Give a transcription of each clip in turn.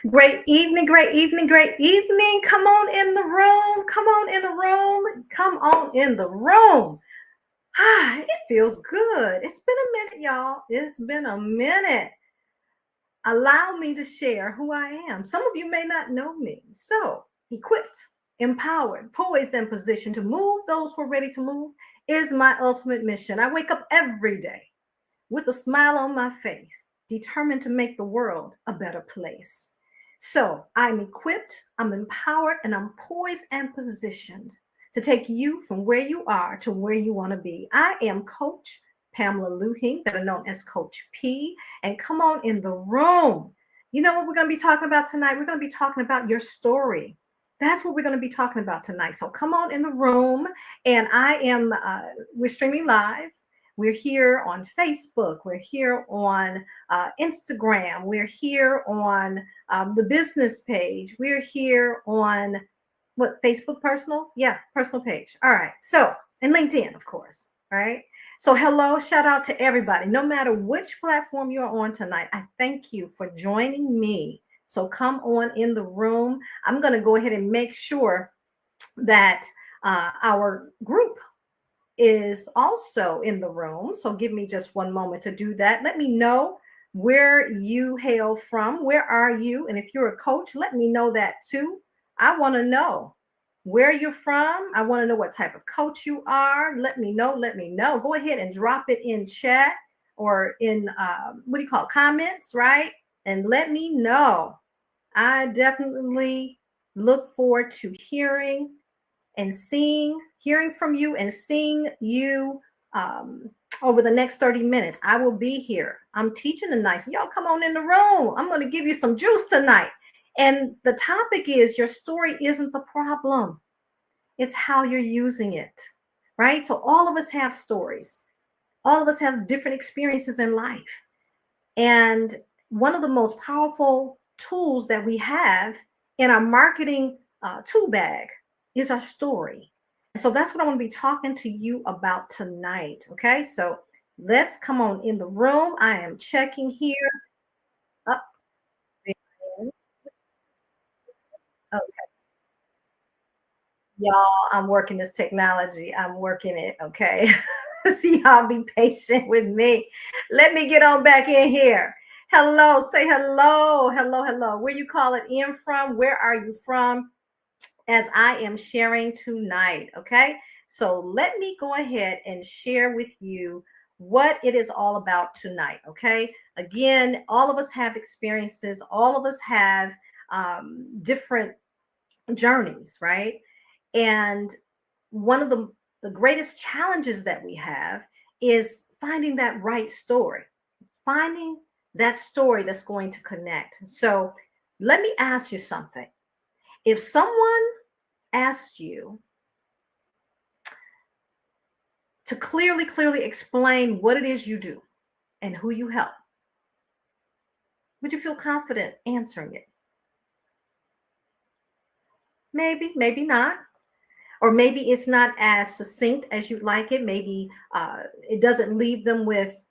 Great evening, great evening, great evening. Come on in the room. Come on in the room. Come on in the room. It feels good. It's been a minute, y'all. It's been a minute. Allow me to share who I am. Some of you may not know me. So, equipped, empowered, poised, and positioned to move those who are ready to move is my ultimate mission. I wake up every day with a smile on my face, determined to make the world a better place. So I'm equipped, I'm empowered, and I'm poised and positioned to take you from where you are to where you want to be. I am Coach Pamela Lue-Hing, better known as Coach P, and come on in the room. You know what we're going to be talking about tonight? We're going to be talking about your story. That's what we're going to be talking about tonight. So come on in the room, and we're streaming live. We're here on Facebook. We're here on Instagram. We're here on the business page. We're here on what, Facebook personal? Yeah, personal page. All right. So, and LinkedIn, of course. All right. So, hello, shout out to everybody. No matter which platform you're on tonight, I thank you for joining me. So, come on in the room. I'm going to go ahead and make sure that our group is also in the room. So give me just one moment to do that. Let me know where you hail from. Where are you? And if you're a coach, let me know that too. I want to know where you're from. I want to know what type of coach you are. Let me know. Let me know. Go ahead and drop it in chat or in what do you call it? Comments, right? And let me know. I definitely look forward to hearing from you and seeing you over the next 30 minutes. I will be here. I'm teaching tonight. So y'all come on in the room. I'm going to give you some juice tonight. And the topic is your story isn't the problem. It's how you're using it, right? So all of us have stories. All of us have different experiences in life. And one of the most powerful tools that we have in our marketing tool bag is our story. And so that's what I want to be talking to you about tonight. Okay, so let's come on in the room. I am checking here. Up there. Okay, y'all, I'm working this technology. I'm working it. Okay, so y'all be patient with me. Let me get on back in here. Hello, say hello, hello, hello. Where you call it in from? Where are you from? As I am sharing tonight. Okay. So let me go ahead and share with you what it is all about tonight. Okay. Again, all of us have experiences, all of us have different journeys, right? And one of the greatest challenges that we have is finding that right story, finding that story that's going to connect. So let me ask you something. If someone asked you to clearly explain what it is you do and who you help, would you feel confident answering it? Maybe, maybe not. Or maybe it's not as succinct as you'd like it. Maybe it doesn't leave them with,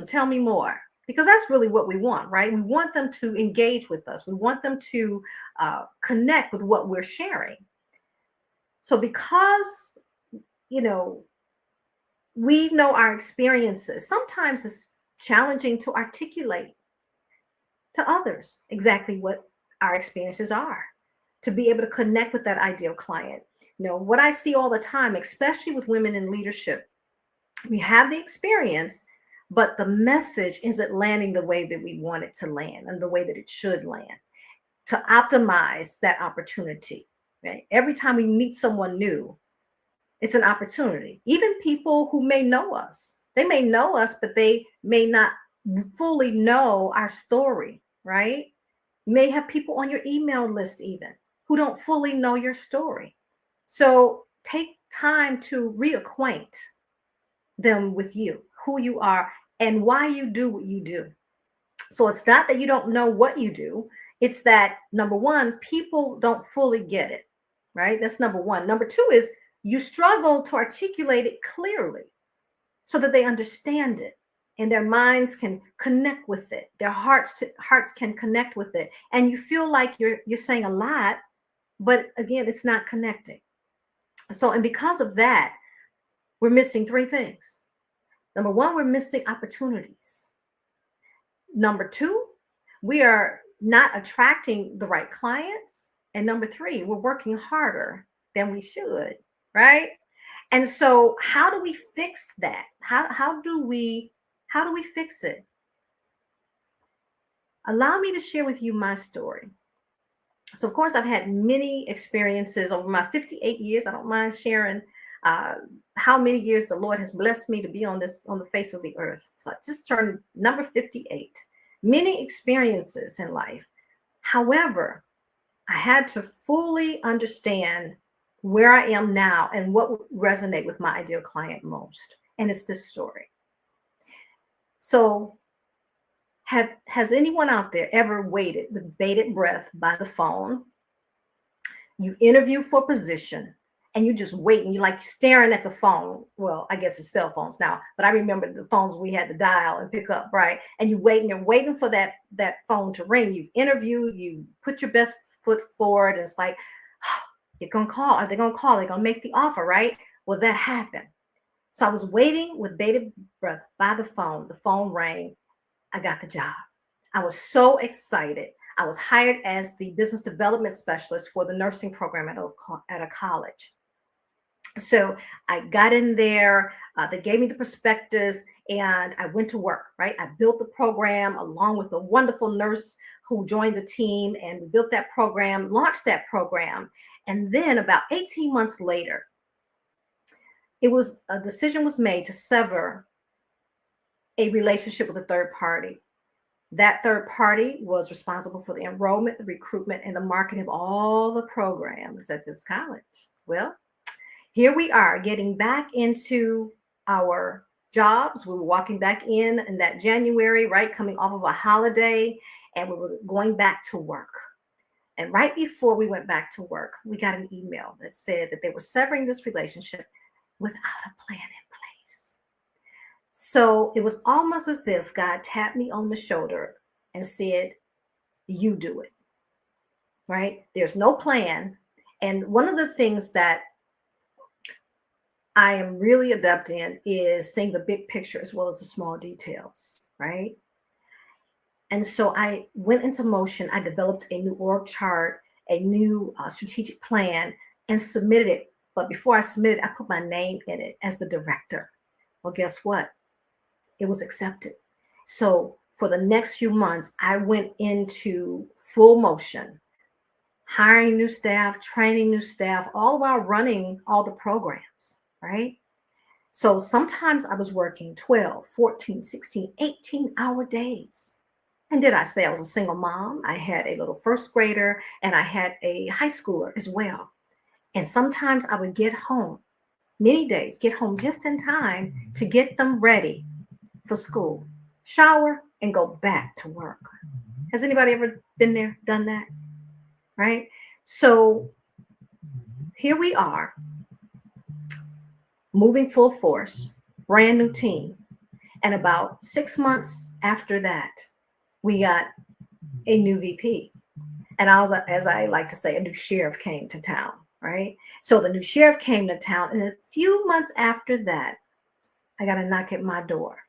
tell me more. Because that's really what we want, right? We want them to engage with us. We want them to connect with what we're sharing. So because, you know, we know our experiences, sometimes it's challenging to articulate to others exactly what our experiences are, to be able to connect with that ideal client. You know, what I see all the time, especially with women in leadership, we have the experience, but the message isn't landing the way that we want it to land and the way that it should land to optimize that opportunity. Right? Every time we meet someone new, it's an opportunity. Even people who may know us, they may know us, but they may not fully know our story, right? You may have people on your email list even who don't fully know your story. So take time to reacquaint them with you, who you are, and why you do what you do. So it's not that you don't know what you do, it's that number one, people don't fully get it, right? That's number one. Number two is you struggle to articulate it clearly so that they understand it and their minds can connect with it. Their hearts can connect with it. And you feel like you're saying a lot, but again, it's not connecting. So, and because of that, we're missing three things. Number one, we're missing opportunities. Number two, we are not attracting the right clients. And number three, we're working harder than we should, right? And so how do we fix that? How do we fix it? Allow me to share with you my story. So of course I've had many experiences over my 58 years. I don't mind sharing uh, how many years the Lord has blessed me to be on the face of the earth. So I just turned number 58. Many experiences in life. However, I had to fully understand where I am now and what would resonate with my ideal client most. And it's this story. So has anyone out there ever waited with bated breath by the phone? You interview for a position and you just wait and you're like staring at the phone. Well, I guess it's cell phones now, but I remember the phones we had to dial and pick up, right? And you wait and you're waiting for that phone to ring. You've interviewed, you put your best foot forward, and it's like, oh, you're gonna call. Are they gonna call? They're gonna make the offer, right? Well, that happened. So I was waiting with bated breath by the phone. The phone rang. I got the job. I was so excited. I was hired as the business development specialist for the nursing program at a college. So I got in there, they gave me the prospectus, and I went to work, right? I built the program along with a wonderful nurse who joined the team, and we built that program, launched that program. And then about 18 months later, a decision was made to sever a relationship with a third party. That third party was responsible for the enrollment, the recruitment, and the marketing of all the programs at this college. Well, here we are getting back into our jobs. We were walking back in that January, right? Coming off of a holiday, and we were going back to work. And right before we went back to work, we got an email that said that they were severing this relationship without a plan in place. So it was almost as if God tapped me on the shoulder and said, you do it, right? There's no plan. And one of the things that I am really adept in is seeing the big picture as well as the small details, right? And so I went into motion. I developed a new org chart, a new strategic plan, and submitted it. But before I submitted, I put my name in it as the director. Well, guess what? It was accepted. So for the next few months, I went into full motion, hiring new staff, training new staff, all while running all the programs, right? So sometimes I was working 12, 14, 16, 18-hour days. And did I say I was a single mom? I had a little first grader and I had a high schooler as well. And sometimes I would get home, many days, get home just in time to get them ready for school, shower, and go back to work. Has anybody ever been there, done that? Right? So here we are, moving full force, brand new team. And about 6 months after that, we got a new VP. And I was, as I like to say, a new sheriff came to town, right? So the new sheriff came to town, and a few months after that, I got a knock at my door.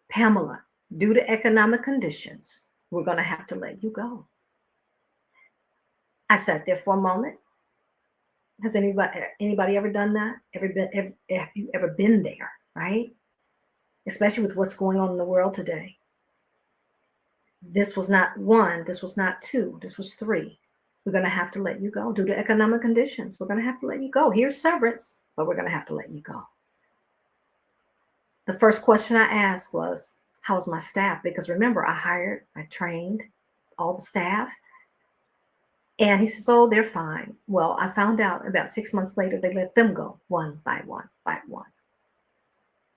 Pamela, due to economic conditions, we're going to have to let you go. I sat there for a moment. Has anybody ever done that? Have you ever been there, right? Especially with what's going on in the world today. This was not one, this was not two, this was three. We're going to have to let you go due to economic conditions. We're going to have to let you go. Here's severance, but we're going to have to let you go. The first question I asked was, how's my staff? Because remember, I trained all the staff. And he says, oh, they're fine. Well, I found out about 6 months later, they let them go one by one by one.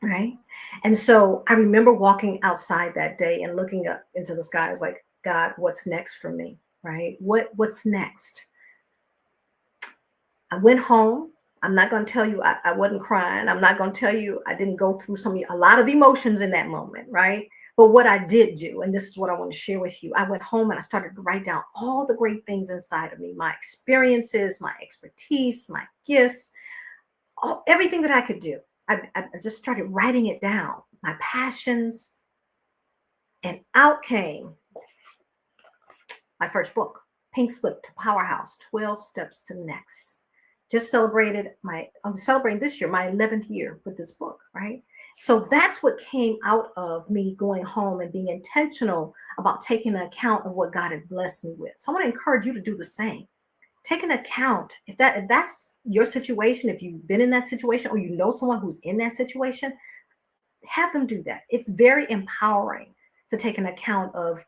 Right? And so I remember walking outside that day and looking up into the sky. I was like, God, what's next for me? Right? What's next? I went home. I'm not going to tell you I wasn't crying. I'm not going to tell you I didn't go through a lot of emotions in that moment, right? But what I did do, and this is what I want to share with you, I went home and I started to write down all the great things inside of me, my experiences, my expertise, my gifts, everything that I could do. I just started writing it down, my passions, and out came my first book, Pink Slip to Powerhouse, 12 Steps to Next. I'm celebrating this year, my 11th year with this book, right? So that's what came out of me going home and being intentional about taking account of what God has blessed me with. So I want to encourage you to do the same. Take an account. If that's your situation, if you've been in that situation or you know someone who's in that situation, have them do that. It's very empowering to take an account of,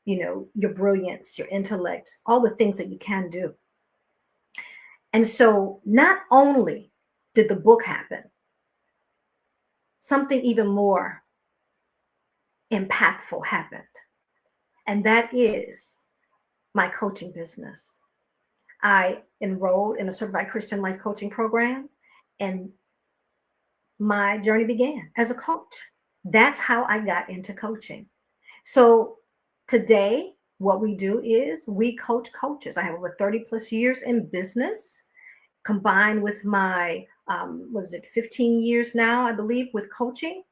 your brilliance, your intellect, all the things that you can do. And so not only did the book happen, something even more impactful happened. And that is my coaching business. I enrolled in a certified Christian life coaching program, and my journey began as a coach. That's how I got into coaching. So today, what we do is we coach coaches. I have over 30 plus years in business, combined with my, 15 years now, I believe, with coaching.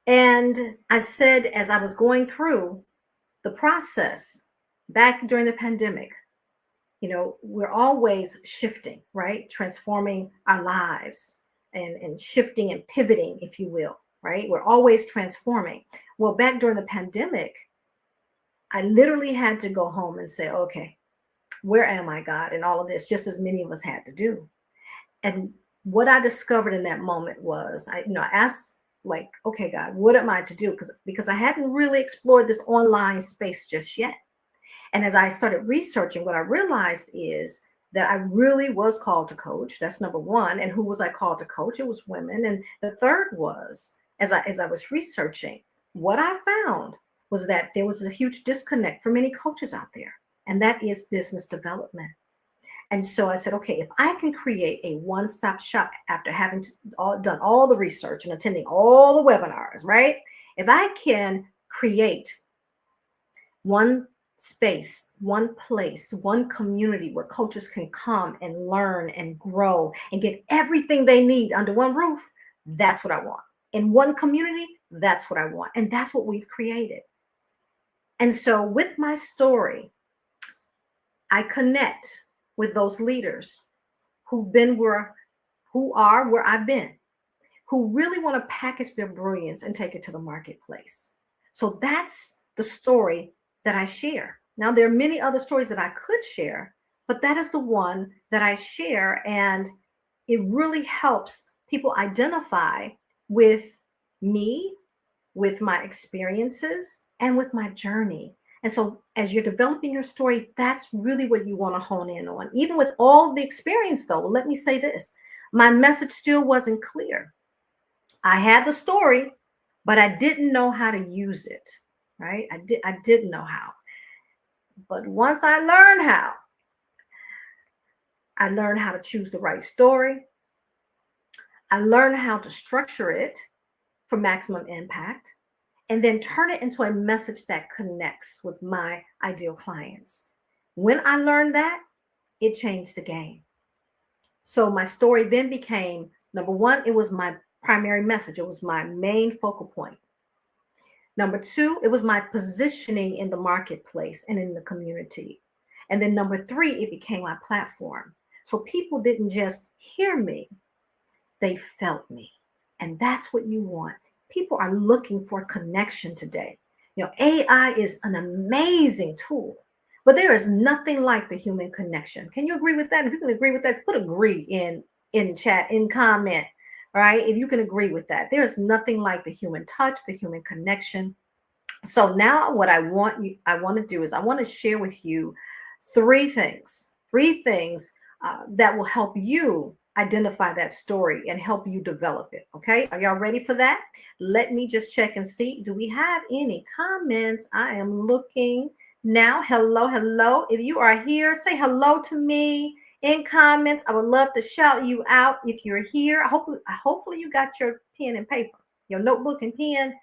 And I said, as I was going through the process back during the pandemic, we're always shifting, right? Transforming our lives and shifting and pivoting, if you will, right? We're always transforming. Well, back during the pandemic, I literally had to go home and say, okay, where am I, God, in all of this, just as many of us had to do. And what I discovered in that moment was, I asked, like, okay, God, what am I to do? Because I hadn't really explored this online space just yet. And as I started researching, what I realized is that I really was called to coach. That's number one. And who was I called to coach? It was women. And the third was, as I was researching, what I found was that there was a huge disconnect for many coaches out there, and that is business development. And so I said, okay, if I can create a one-stop shop after having done all the research and attending all the webinars, right? If I can create one space, one place, one community where coaches can come and learn and grow and get everything they need under one roof, that's what I want. In one community, that's what I want. And that's what we've created. And so with my story, I connect with those leaders who are where I've been, who really want to package their brilliance and take it to the marketplace. So that's the story that I share. Now, there are many other stories that I could share, but that is the one that I share. And it really helps people identify with me, with my experiences, and with my journey. And so as you're developing your story, that's really what you want to hone in on. Even with all the experience, though, let me say this, my message still wasn't clear. I had the story, but I didn't know how to use it, right? I didn't know how. But once I learned how, I learned how to choose the right story. I learned how to structure it for maximum impact, and then turn it into a message that connects with my ideal clients. When I learned that, it changed the game. So my story then became, number one, it was my primary message. It was my main focal point. Number two, it was my positioning in the marketplace and in the community. And then number three, it became my platform. So people didn't just hear me, they felt me. And that's what you want. People are looking for connection today. AI is an amazing tool, but there is nothing like the human connection. Can you agree with that? If you can agree with that, put agree in chat, in comment, right? If you can agree with that, there is nothing like the human touch, the human connection. So now what I want to do is I want to share with you three things that will help you identify that story and help you develop it. Okay. Are y'all ready for that? Let me just check and see. Do we have any comments? I am looking now. Hello. If you are here, say hello to me in comments. I would love to shout you out if you're here. Hopefully you got your pen and paper, your notebook and pen.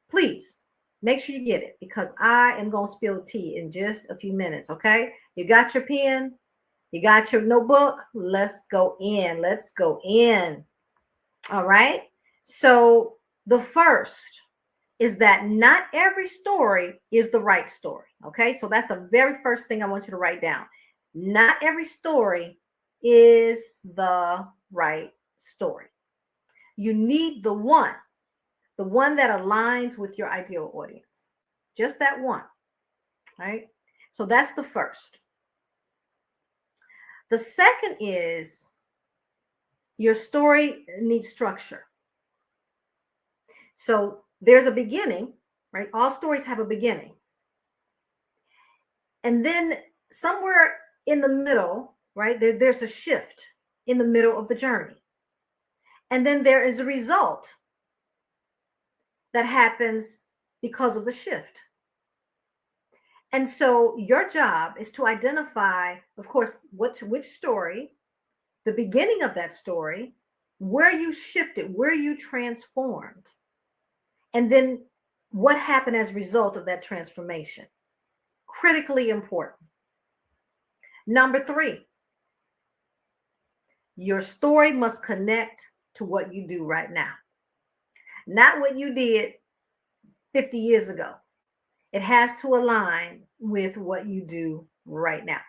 Please make sure you get it, because I am going to spill tea in just a few minutes. Okay. You got your pen, you got your notebook. Let's go in. Let's go in. All right. So the first is that not every story is the right story. Okay. So that's the very first thing I want you to write down. Not every story is the right story. You need the one that aligns with your ideal audience. Just that one. Right. So that's the first. The second is your story needs structure. So there's a beginning, right? All stories have a beginning. And then somewhere in the middle, right, there's a shift in the middle of the journey. And then there is a result that happens because of the shift. And so your job is to identify, of course, which story, the beginning of that story, where you shifted, where you transformed, and then what happened as a result of that transformation. Critically important. Number 3, your story must connect to what you do right now, not what you did 50 years ago. It has to align with what you do right now.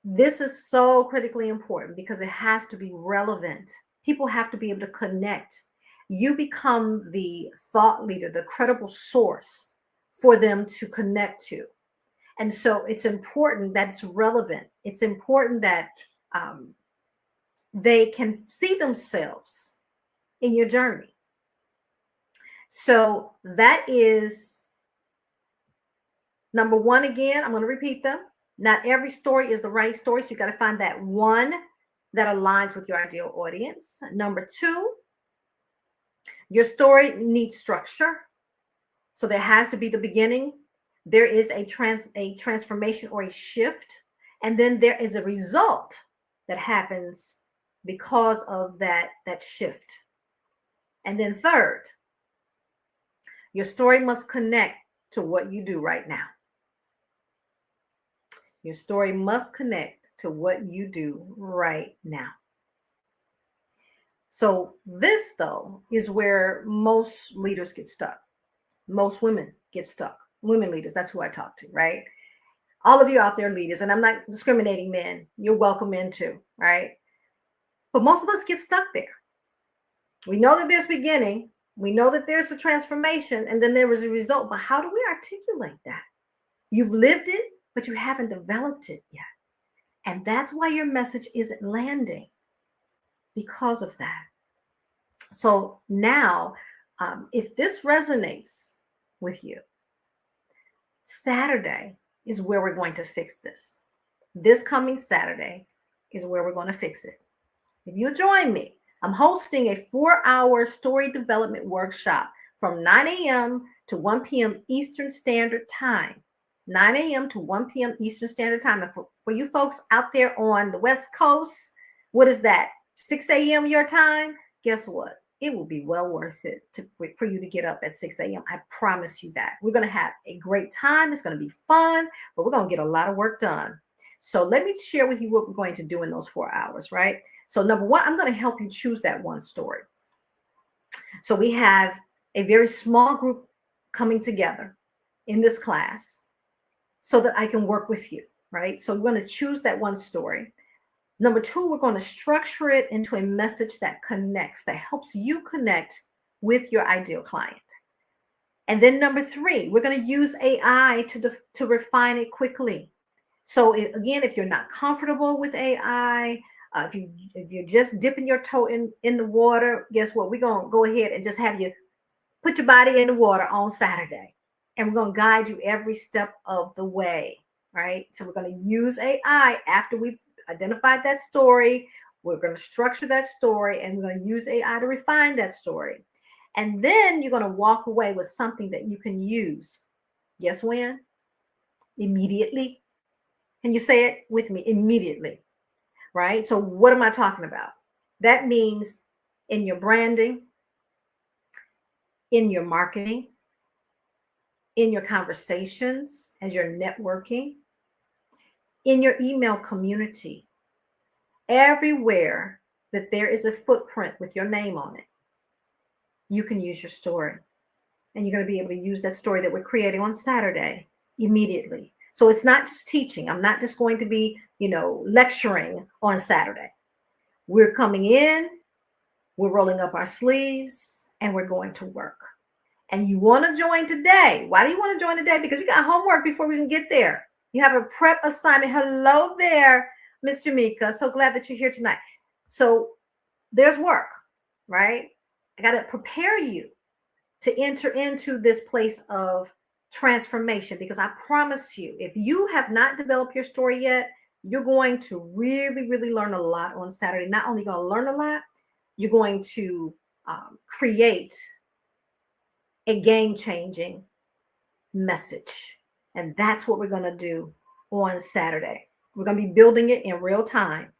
This is so critically important because it has to be relevant. People have to be able to connect. You become the thought leader, the credible source for them to connect to. And so it's important that it's relevant. It's important that they can see themselves in your journey. So that is number 1. Again, I'm going to repeat them. Not every story is the right story. So you got to find that one that aligns with your ideal audience. Number 2, your story needs structure. So there has to be the beginning. There is a transformation or a shift. And then there is a result that happens because of that shift. And then third, your story must connect to what you do right now. Your story must connect to what you do right now. So this, though, is where most leaders get stuck. Most women get stuck. Women leaders, that's who I talk to, right? All of you out there leaders, and I'm not discriminating men. You're welcome in too, right? But most of us get stuck there. We know that there's beginning. We know that there's a transformation, and then there is a result. But how do we articulate that? You've lived it, but you haven't developed it yet. And that's why your message isn't landing, because of that. So now, if this resonates with you, Saturday is where we're going to fix this. This coming Saturday is where we're going to fix it. If you join me, I'm hosting a 4-hour story development workshop from 9 a.m. to 1 p.m. Eastern Standard Time. 9 a.m. to 1 p.m. Eastern Standard Time. And for you folks out there on the West Coast, what is that? 6 a.m. your time? Guess what? It will be well worth it for you to get up at 6 a.m. I promise you that. We're going to have a great time. It's going to be fun, but we're going to get a lot of work done. So let me share with you what we're going to do in those 4 hours, right? So number 1, I'm going to help you choose that one story. So we have a very small group coming together in this class so that I can work with you, right? So we're going to choose that one story. Number 2, we're going to structure it into a message that connects, that helps you connect with your ideal client. And then number 3, we're going to use AI to refine it quickly. So again, if you're not comfortable with AI, if you're just dipping your toe in the water, guess what? We're going to go ahead and just have you put your body in the water on Saturday. And we're going to guide you every step of the way, right? So we're going to use AI after we've identified that story. We're going to structure that story, and we're going to use AI to refine that story. And then you're going to walk away with something that you can use. Guess when? Immediately. Can you say it with me? Immediately, right? So what am I talking about? That means in your branding, in your marketing, in your conversations, as you're networking, in your email community, everywhere that there is a footprint with your name on it, you can use your story. And you're going to be able to use that story that we're creating on Saturday immediately. So it's not just teaching. I'm not just going to be, lecturing on Saturday. We're coming in, we're rolling up our sleeves, and we're going to work. And you want to join today. Why do you want to join today? Because you got homework before we can get there. You have a prep assignment. Hello there, Miss Jamaica. So glad that you're here tonight. So there's work, right? I got to prepare you to enter into this place of transformation, because I promise you, if you have not developed your story yet, you're going to really, really learn a lot on Saturday. Not only going to learn a lot, you're going to create a game-changing message. And that's what we're going to do on Saturday. We're going to be building it in real time.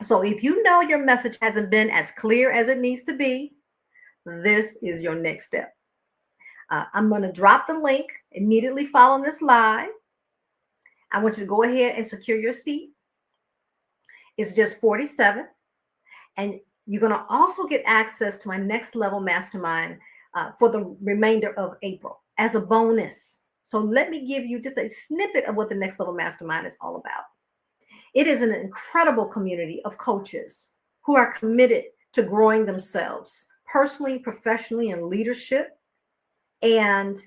So if you know your message hasn't been as clear as it needs to be, this is your next step. I'm going to drop the link immediately following this live. I want you to go ahead and secure your seat. It's just $47. And you're going to also get access to my next level mastermind for the remainder of April as a bonus. So let me give you just a snippet of what the next level mastermind is all about. It is an incredible community of coaches who are committed to growing themselves personally, professionally, and leadership. And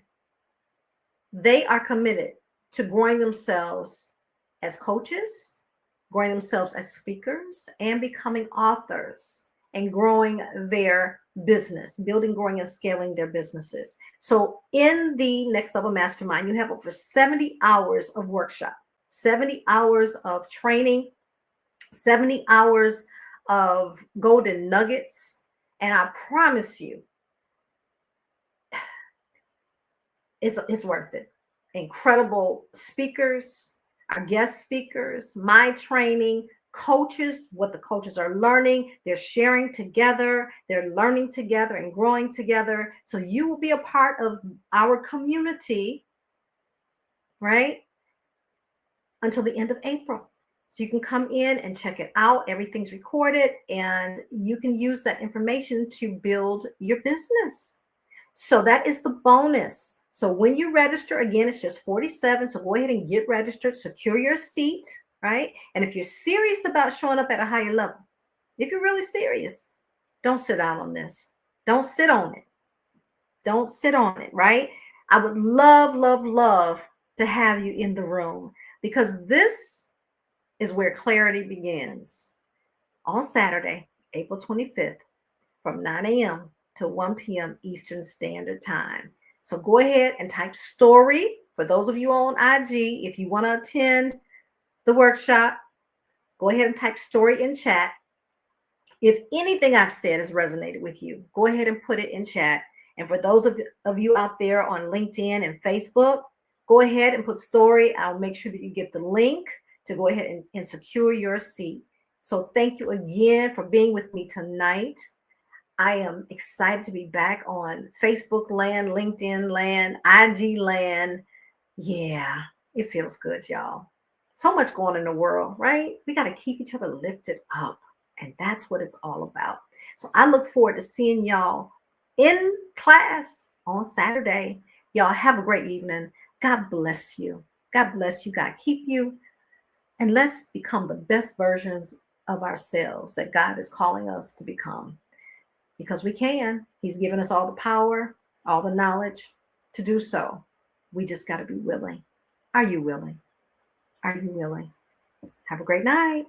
they are committed to growing themselves as coaches, growing themselves as speakers, and becoming authors, and growing their business, building, growing, and scaling their businesses. So in the Next Level Mastermind, you have over 70 hours of workshop, 70 hours of training, 70 hours of golden nuggets. And I promise you, it's worth it. Incredible speakers, our guest speakers, my training, coaches, what the coaches are learning, they're sharing together, they're learning together and growing together. So you will be a part of our community, right? Until the end of April. So you can come in and check it out. Everything's recorded, and you can use that information to build your business. So that is the bonus. So when you register, again, it's just $47. So go ahead and get registered, secure your seat, right? And if you're serious about showing up at a higher level, if you're really serious, don't sit down on this. Don't sit on it. Don't sit on it, right? I would love, love, love to have you in the room, because this is where clarity begins on Saturday, April 25th, from 9 a.m. to 1 p.m. Eastern Standard Time. So go ahead and type story. For those of you on IG, if you want to attend the workshop, go ahead and type story in chat. If anything I've said has resonated with you, go ahead and put it in chat. And for those of you out there on LinkedIn and Facebook, go ahead and put story. I'll make sure that you get the link to go ahead and secure your seat. So thank you again for being with me tonight. I am excited to be back on Facebook land, LinkedIn land, IG land. Yeah, it feels good, y'all. So much going on in the world, right? We got to keep each other lifted up. And that's what it's all about. So I look forward to seeing y'all in class on Saturday. Y'all have a great evening. God bless you. God bless you. God keep you. And let's become the best versions of ourselves that God is calling us to become. Because we can. He's given us all the power, all the knowledge to do so. We just got to be willing. Are you willing? Are you willing? Have a great night.